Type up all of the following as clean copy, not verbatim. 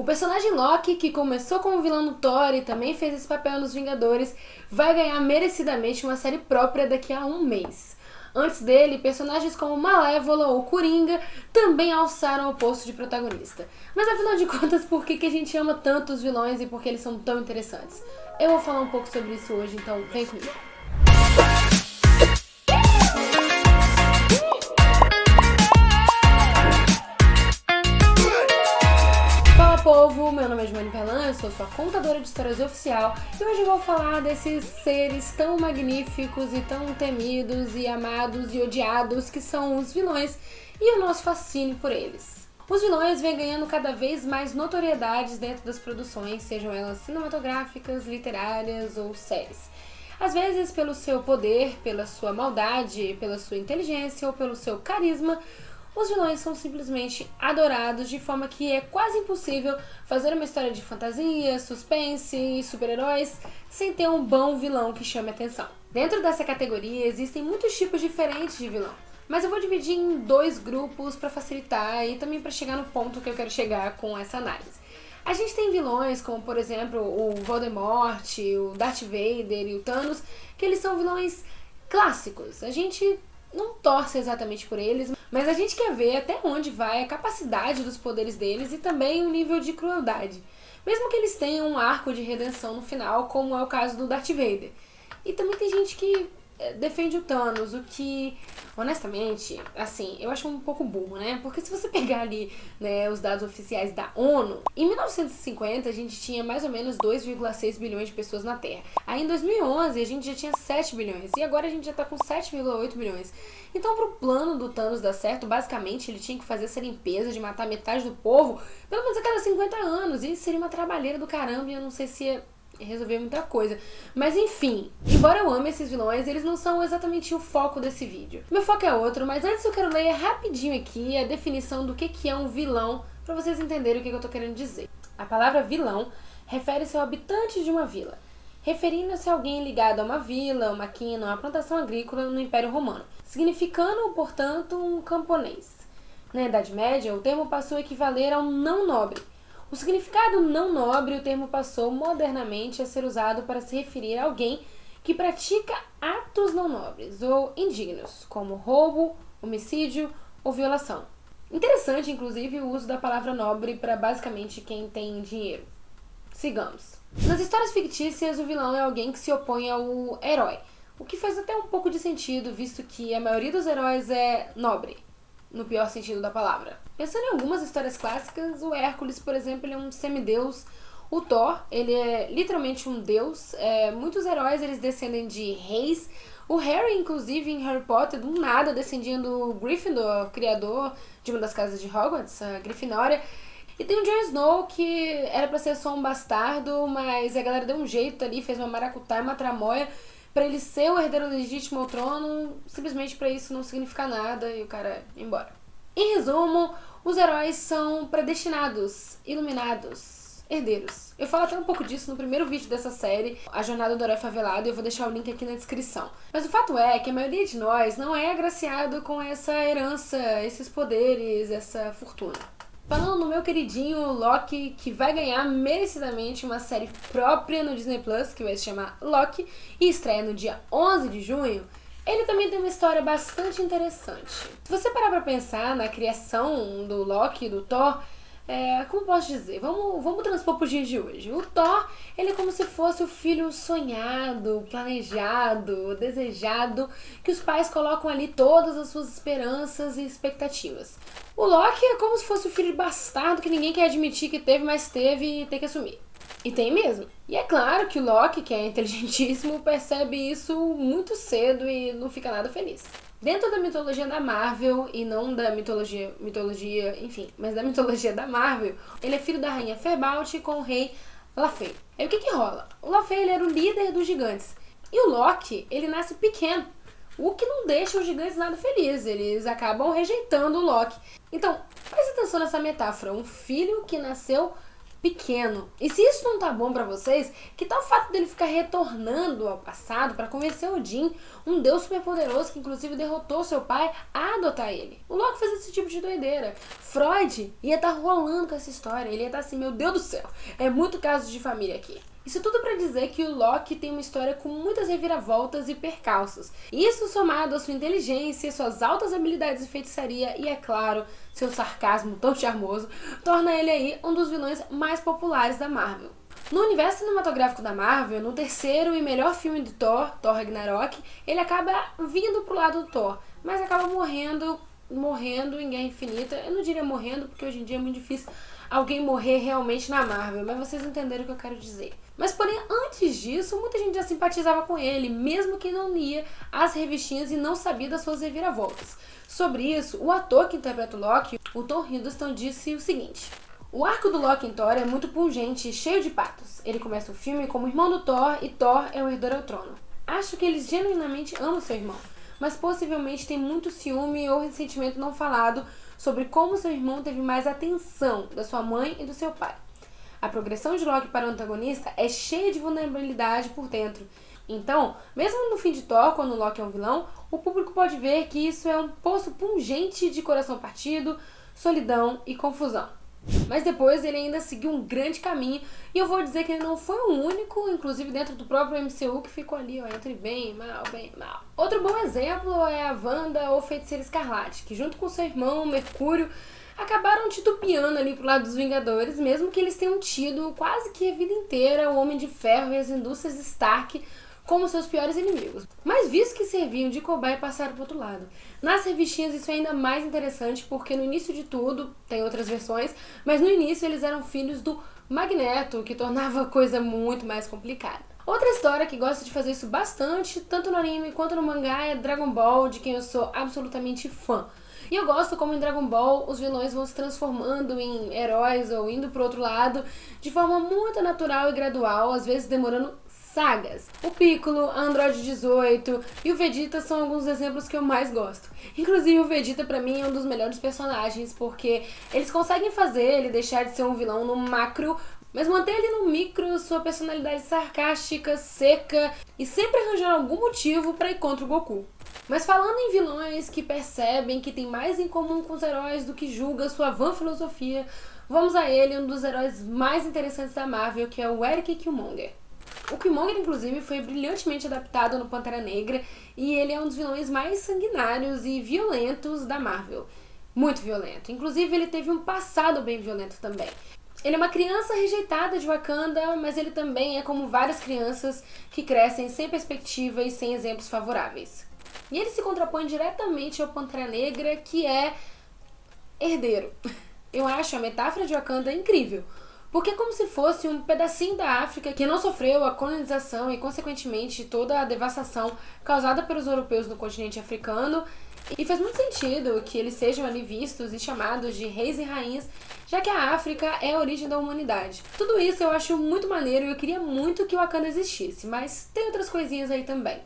O personagem Loki, que começou como vilão no Thor e também fez esse papel nos Vingadores, vai ganhar merecidamente uma série própria daqui a um mês. Antes dele, personagens como Malévola ou Coringa também alçaram o posto de protagonista. Mas afinal de contas, por que a gente ama tanto os vilões e por que eles são tão interessantes? Eu vou falar um pouco sobre isso hoje, então vem comigo. Fala povo, meu nome é Joane Pelan, eu sou sua contadora de histórias oficial e hoje eu vou falar desses seres tão magníficos e tão temidos e amados e odiados que são os vilões e o nosso fascínio por eles. Os vilões vêm ganhando cada vez mais notoriedades dentro das produções, sejam elas cinematográficas, literárias ou séries. Às vezes pelo seu poder, pela sua maldade, pela sua inteligência ou pelo seu carisma, os vilões são simplesmente adorados de forma que é quase impossível fazer uma história de fantasia, suspense e super-heróis sem ter um bom vilão que chame atenção. Dentro dessa categoria existem muitos tipos diferentes de vilão, mas eu vou dividir em dois grupos para facilitar e também para chegar no ponto que eu quero chegar com essa análise. A gente tem vilões como, por exemplo, o Voldemort, o Darth Vader e o Thanos, que eles são vilões clássicos. A gente não torce exatamente por eles, mas a gente quer ver até onde vai a capacidade dos poderes deles e também o nível de crueldade. Mesmo que eles tenham um arco de redenção no final, como é o caso do Darth Vader. E também tem gente que defende o Thanos, o que, honestamente, assim, eu acho um pouco burro, né? Porque se você pegar ali, né, os dados oficiais da ONU, em 1950 a gente tinha mais ou menos 2,6 bilhões de pessoas na Terra. Aí em 2011 a gente já tinha 7 bilhões e agora a gente já tá com 7,8 bilhões. Então pro plano do Thanos dar certo, basicamente ele tinha que fazer essa limpeza de matar metade do povo, pelo menos a cada 50 anos. E seria uma trabalheira do caramba e eu não sei se ia resolver muita coisa. Mas enfim, embora eu ame esses vilões, eles não são exatamente o foco desse vídeo. Meu foco é outro, mas antes eu quero ler rapidinho aqui a definição do que é um vilão, pra vocês entenderem o que eu tô querendo dizer. A palavra vilão refere-se ao habitante de uma vila, referindo-se a alguém ligado a uma vila, uma quina, uma plantação agrícola no Império Romano, significando, portanto, um camponês. Na Idade Média, o termo passou a equivaler a um não nobre. O significado não nobre, o termo passou modernamente a ser usado para se referir a alguém que pratica atos não nobres ou indignos, como roubo, homicídio ou violação. Interessante, inclusive, o uso da palavra nobre para basicamente quem tem dinheiro. Sigamos. Nas histórias fictícias, o vilão é alguém que se opõe ao herói, o que faz até um pouco de sentido, visto que a maioria dos heróis é nobre, no pior sentido da palavra. Pensando em algumas histórias clássicas, o Hércules, por exemplo, ele é um semideus. O Thor, ele é literalmente um deus. Muitos heróis, eles descendem de reis. O Harry, inclusive, em Harry Potter, do nada, descendia do Gryffindor, criador de uma das casas de Hogwarts, a Grifinória. E tem o Jon Snow, que era pra ser só um bastardo, mas a galera deu um jeito ali, fez uma maracutaia, uma tramóia, pra ele ser o herdeiro legítimo ao trono, simplesmente pra isso não significar nada e o cara ir embora. Em resumo, os heróis são predestinados, iluminados, herdeiros. Eu falo até um pouco disso no primeiro vídeo dessa série, A Jornada do Herói Favelado, e eu vou deixar o link aqui na descrição. Mas o fato é que a maioria de nós não é agraciado com essa herança, esses poderes, essa fortuna. Falando no meu queridinho Loki, que vai ganhar merecidamente uma série própria no Disney Plus, que vai se chamar Loki, e estreia no dia 11 de junho, ele também tem uma história bastante interessante. Se você parar pra pensar na criação do Loki e do Thor, como posso dizer? Vamos transpor para os dias de hoje. O Thor, ele é como se fosse o filho sonhado, planejado, desejado, que os pais colocam ali todas as suas esperanças e expectativas. O Loki é como se fosse o filho bastardo que ninguém quer admitir que teve, mas teve e tem que assumir. E tem mesmo. E é claro que o Loki, que é inteligentíssimo, percebe isso muito cedo e não fica nada feliz. Dentro da mitologia da Marvel, e não da mitologia, enfim, mas da mitologia da Marvel, ele é filho da rainha Ferbaut com o rei Laufey. Aí o que rola? O Laufey, ele era o líder dos gigantes. E o Loki, ele nasce pequeno, o que não deixa os gigantes nada felizes. Eles acabam rejeitando o Loki. Então, preste atenção nessa metáfora. Um filho que nasceu pequeno. E se isso não tá bom pra vocês, que tal o fato dele ficar retornando ao passado pra convencer Odin, um deus superpoderoso que inclusive derrotou seu pai, a adotar ele? O Loki fez esse tipo de doideira. Freud ia estar rolando com essa história, ele ia estar assim, meu Deus do céu, é muito caso de família aqui. Isso tudo pra dizer que o Loki tem uma história com muitas reviravoltas e percalços. Isso somado à sua inteligência, suas altas habilidades de feitiçaria e, é claro, seu sarcasmo tão charmoso, torna ele aí um dos vilões mais populares da Marvel. No universo cinematográfico da Marvel, no terceiro e melhor filme de Thor, Thor Ragnarok, ele acaba vindo pro lado do Thor, mas acaba morrendo em Guerra Infinita. Eu não diria morrendo, porque hoje em dia é muito difícil alguém morrer realmente na Marvel, mas vocês entenderam o que eu quero dizer. Mas porém, antes disso, muita gente já simpatizava com ele, mesmo que não lia as revistinhas e não sabia das suas reviravoltas. Sobre isso, o ator que interpreta o Loki, o Tom Hiddleston, disse o seguinte: o arco do Loki em Thor é muito pungente e cheio de patos. Ele começa o filme como irmão do Thor e Thor é o herdeiro ao trono. Acho que ele genuinamente ama seu irmão, mas possivelmente tem muito ciúme ou ressentimento não falado sobre como seu irmão teve mais atenção da sua mãe e do seu pai. A progressão de Loki para o antagonista é cheia de vulnerabilidade por dentro. Então, mesmo no fim de Thor, quando Loki é um vilão, o público pode ver que isso é um poço pungente de coração partido, solidão e confusão. Mas depois ele ainda seguiu um grande caminho, e eu vou dizer que ele não foi o único, inclusive dentro do próprio MCU, que ficou ali, ó, entre bem e mal, bem e mal. Outro bom exemplo é a Wanda ou Feiticeira Escarlate, que junto com seu irmão, Mercúrio, acabaram titubeando ali pro lado dos Vingadores, mesmo que eles tenham tido quase que a vida inteira o Homem de Ferro e as indústrias Stark como seus piores inimigos. Mas visto que serviam de cobaia, passaram pro outro lado. Nas revistinhas isso é ainda mais interessante, porque no início de tudo, tem outras versões, mas no início eles eram filhos do Magneto, que tornava a coisa muito mais complicada. Outra história que gosta de fazer isso bastante, tanto no anime quanto no mangá, é Dragon Ball, de quem eu sou absolutamente fã. E eu gosto como em Dragon Ball os vilões vão se transformando em heróis ou indo pro outro lado de forma muito natural e gradual, às vezes demorando sagas. O Piccolo, a Android 18 e o Vegeta são alguns exemplos que eu mais gosto. Inclusive o Vegeta pra mim é um dos melhores personagens, porque eles conseguem fazer ele deixar de ser um vilão no macro, mas manter ele no micro sua personalidade sarcástica, seca e sempre arranjar algum motivo pra ir contra o Goku. Mas falando em vilões que percebem que tem mais em comum com os heróis do que julga sua vã filosofia, vamos a ele, um dos heróis mais interessantes da Marvel, que é o Eric Killmonger. O Killmonger, inclusive, foi brilhantemente adaptado no Pantera Negra e ele é um dos vilões mais sanguinários e violentos da Marvel. Muito violento. Inclusive, ele teve um passado bem violento também. Ele é uma criança rejeitada de Wakanda, mas ele também é como várias crianças que crescem sem perspectiva e sem exemplos favoráveis. E ele se contrapõe diretamente ao Pantera Negra, que é herdeiro. Eu acho a metáfora de Wakanda incrível, porque é como se fosse um pedacinho da África que não sofreu a colonização e, consequentemente, toda a devastação causada pelos europeus no continente africano. E faz muito sentido que eles sejam ali vistos e chamados de reis e rainhas, já que a África é a origem da humanidade. Tudo isso eu acho muito maneiro e eu queria muito que o Wakanda existisse, mas tem outras coisinhas aí também.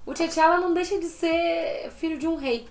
O T'Challa não deixa de ser filho de um rei.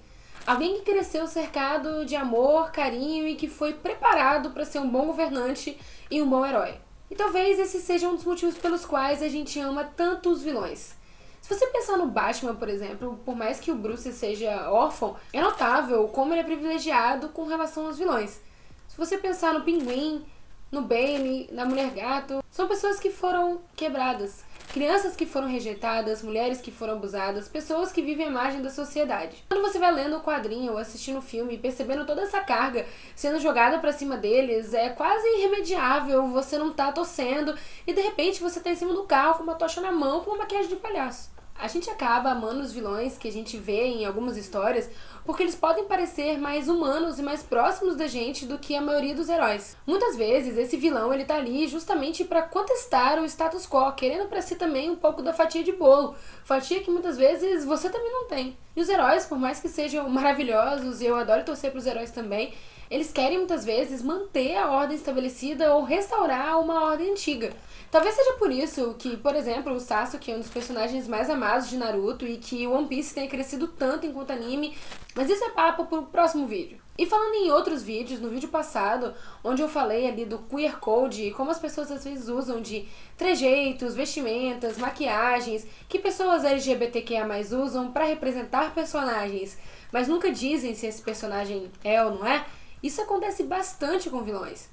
Alguém que cresceu cercado de amor, carinho e que foi preparado para ser um bom governante e um bom herói. E talvez esse seja um dos motivos pelos quais a gente ama tanto os vilões. Se você pensar no Batman, por exemplo, por mais que o Bruce seja órfão, é notável como ele é privilegiado com relação aos vilões. Se você pensar no Pinguim, no Bane, na Mulher Gato, são pessoas que foram quebradas. Crianças que foram rejeitadas, mulheres que foram abusadas, pessoas que vivem à margem da sociedade. Quando você vai lendo o quadrinho ou assistindo o filme e percebendo toda essa carga sendo jogada pra cima deles, é quase irremediável, você não tá torcendo e de repente você tá em cima do carro com uma tocha na mão com uma maquiagem de palhaço. A gente acaba amando os vilões que a gente vê em algumas histórias porque eles podem parecer mais humanos e mais próximos da gente do que a maioria dos heróis. Muitas vezes esse vilão ele tá ali justamente para contestar o status quo, querendo para si também um pouco da fatia de bolo, fatia que muitas vezes você também não tem. E os heróis, por mais que sejam maravilhosos, e eu adoro torcer pros heróis também, eles querem muitas vezes manter a ordem estabelecida ou restaurar uma ordem antiga. Talvez seja por isso que, por exemplo, o Sasuke é um dos personagens mais amados de Naruto e que One Piece tenha crescido tanto enquanto anime, mas isso é papo pro próximo vídeo. E falando em outros vídeos, no vídeo passado, onde eu falei ali do queer code e como as pessoas às vezes usam de trejeitos, vestimentas, maquiagens que pessoas LGBTQIA+ usam para representar personagens, mas nunca dizem se esse personagem é ou não é, isso acontece bastante com vilões.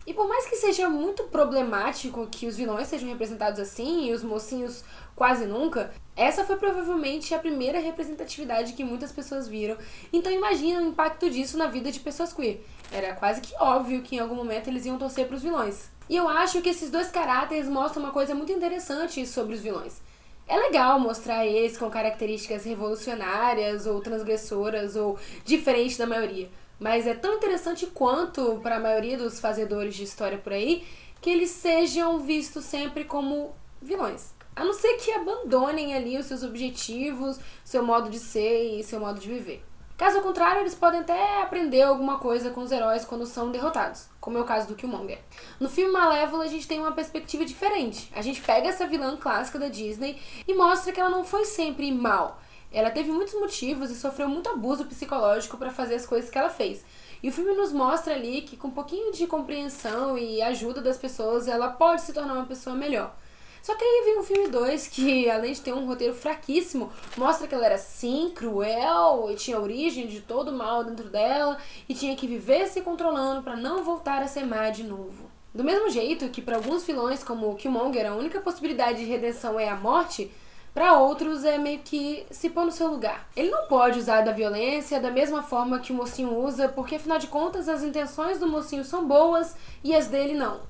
E por mais que seja muito problemático que os vilões sejam representados assim e os mocinhos quase nunca, essa foi provavelmente a primeira representatividade que muitas pessoas viram, então imagina o impacto disso na vida de pessoas queer. Era quase que óbvio que em algum momento eles iam torcer para os vilões. E eu acho que esses dois caráteres mostram uma coisa muito interessante sobre os vilões. É legal mostrar eles com características revolucionárias ou transgressoras ou diferentes da maioria. Mas é tão interessante quanto para a maioria dos fazedores de história por aí que eles sejam vistos sempre como vilões. A não ser que abandonem ali os seus objetivos, seu modo de ser e seu modo de viver. Caso contrário, eles podem até aprender alguma coisa com os heróis quando são derrotados, como é o caso do Killmonger. No filme Malévola, a gente tem uma perspectiva diferente. A gente pega essa vilã clássica da Disney e mostra que ela não foi sempre mal. Ela teve muitos motivos e sofreu muito abuso psicológico para fazer as coisas que ela fez. E o filme nos mostra ali que com um pouquinho de compreensão e ajuda das pessoas, ela pode se tornar uma pessoa melhor. Só que aí vem o filme 2, que além de ter um roteiro fraquíssimo, mostra que ela era sim, cruel, e tinha origem de todo o mal dentro dela, e tinha que viver se controlando para não voltar a ser má de novo. Do mesmo jeito que para alguns vilões, como o Killmonger, a única possibilidade de redenção é a morte, para outros é meio que se pôr no seu lugar. Ele não pode usar da violência da mesma forma que o mocinho usa, porque afinal de contas as intenções do mocinho são boas e as dele não.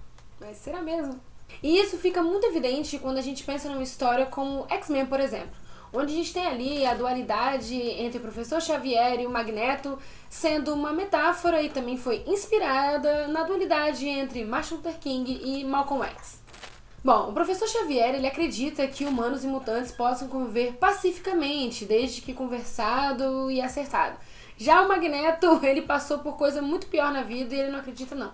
Mas será mesmo? E isso fica muito evidente quando a gente pensa numa história como X-Men, por exemplo, onde a gente tem ali a dualidade entre o Professor Xavier e o Magneto sendo uma metáfora e também foi inspirada na dualidade entre Martin Luther King e Malcolm X. Bom, o Professor Xavier, ele acredita que humanos e mutantes possam conviver pacificamente, desde que conversado e acertado. Já o Magneto, ele passou por coisa muito pior na vida e ele não acredita não.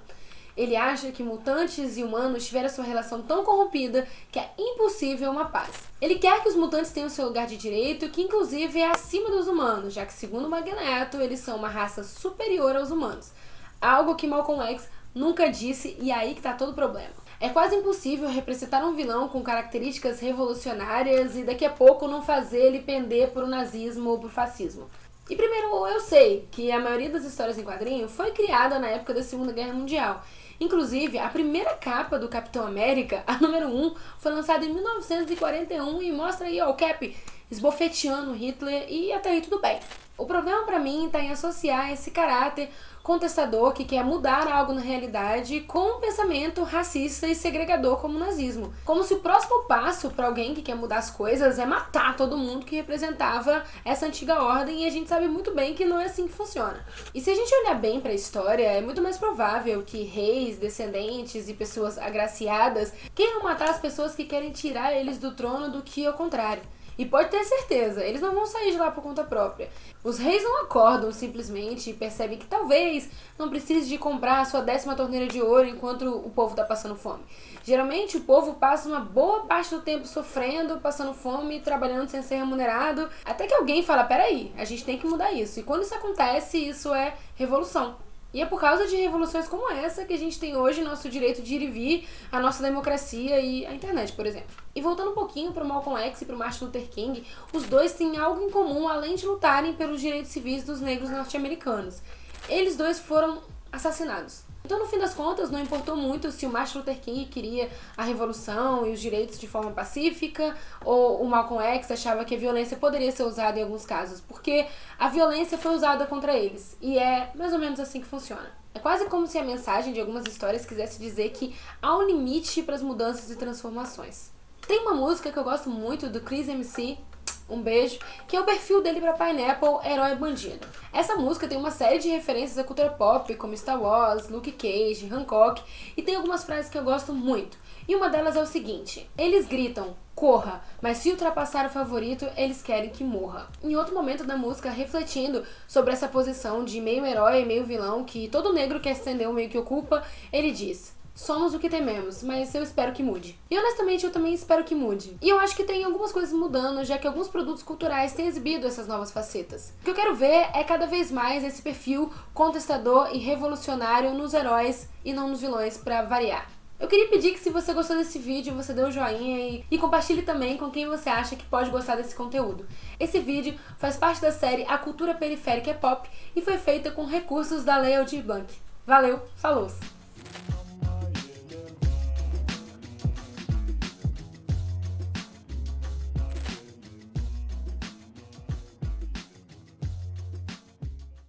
Ele acha que mutantes e humanos tiveram sua relação tão corrompida que é impossível uma paz. Ele quer que os mutantes tenham seu lugar de direito, que inclusive é acima dos humanos, já que segundo o Magneto, eles são uma raça superior aos humanos. Algo que Malcolm X nunca disse e aí que tá todo o problema. É quase impossível representar um vilão com características revolucionárias e daqui a pouco não fazer ele pender pro nazismo ou pro fascismo. E primeiro, eu sei que a maioria das histórias em quadrinho foi criada na época da Segunda Guerra Mundial. Inclusive, a primeira capa do Capitão América, a número 1, foi lançada em 1941 e mostra aí ó, o Cap esbofeteando Hitler e até aí tudo bem. O problema pra mim tá em associar esse caráter contestador que quer mudar algo na realidade com um pensamento racista e segregador como o nazismo. Como se o próximo passo para alguém que quer mudar as coisas é matar todo mundo que representava essa antiga ordem e a gente sabe muito bem que não é assim que funciona. E se a gente olhar bem para a história, é muito mais provável que reis, descendentes e pessoas agraciadas queiram matar as pessoas que querem tirar eles do trono do que ao contrário. E pode ter certeza, eles não vão sair de lá por conta própria. Os reis não acordam simplesmente e percebem que talvez não precise de comprar a sua 10ª torneira de ouro enquanto o povo está passando fome. Geralmente o povo passa uma boa parte do tempo sofrendo, passando fome, trabalhando sem ser remunerado, até que alguém fala, peraí, a gente tem que mudar isso. E quando isso acontece, isso é revolução. E é por causa de revoluções como essa que a gente tem hoje nosso direito de ir e vir, a nossa democracia e a internet, por exemplo. E voltando um pouquinho para o Malcolm X e para o Martin Luther King, os dois têm algo em comum além de lutarem pelos direitos civis dos negros norte-americanos. Eles dois foram assassinados. Então, no fim das contas, não importou muito se o Martin Luther King queria a revolução e os direitos de forma pacífica, ou o Malcolm X achava que a violência poderia ser usada em alguns casos, porque a violência foi usada contra eles, e é mais ou menos assim que funciona. É quase como se a mensagem de algumas histórias quisesse dizer que há um limite para as mudanças e transformações. Tem uma música que eu gosto muito do Chris MC, um beijo, que é o perfil dele para Pineapple, Herói Bandido. Essa música tem uma série de referências à cultura pop, como Star Wars, Luke Cage, Hancock, e tem algumas frases que eu gosto muito. E uma delas é o seguinte: eles gritam, corra, mas se ultrapassar o favorito, eles querem que morra. Em outro momento da música, refletindo sobre essa posição de meio herói e meio vilão que todo negro que ascendeu meio que ocupa, ele diz: Somos o que tememos, mas eu espero que mude. E honestamente, eu também espero que mude. E eu acho que tem algumas coisas mudando, já que alguns produtos culturais têm exibido essas novas facetas. O que eu quero ver é cada vez mais esse perfil contestador e revolucionário nos heróis e não nos vilões, pra variar. Eu queria pedir que, se você gostou desse vídeo, você dê um joinha e compartilhe também com quem você acha que pode gostar desse conteúdo. Esse vídeo faz parte da série A Cultura Periférica é Pop e foi feita com recursos da Lei Aldir Blanc. Valeu, falou!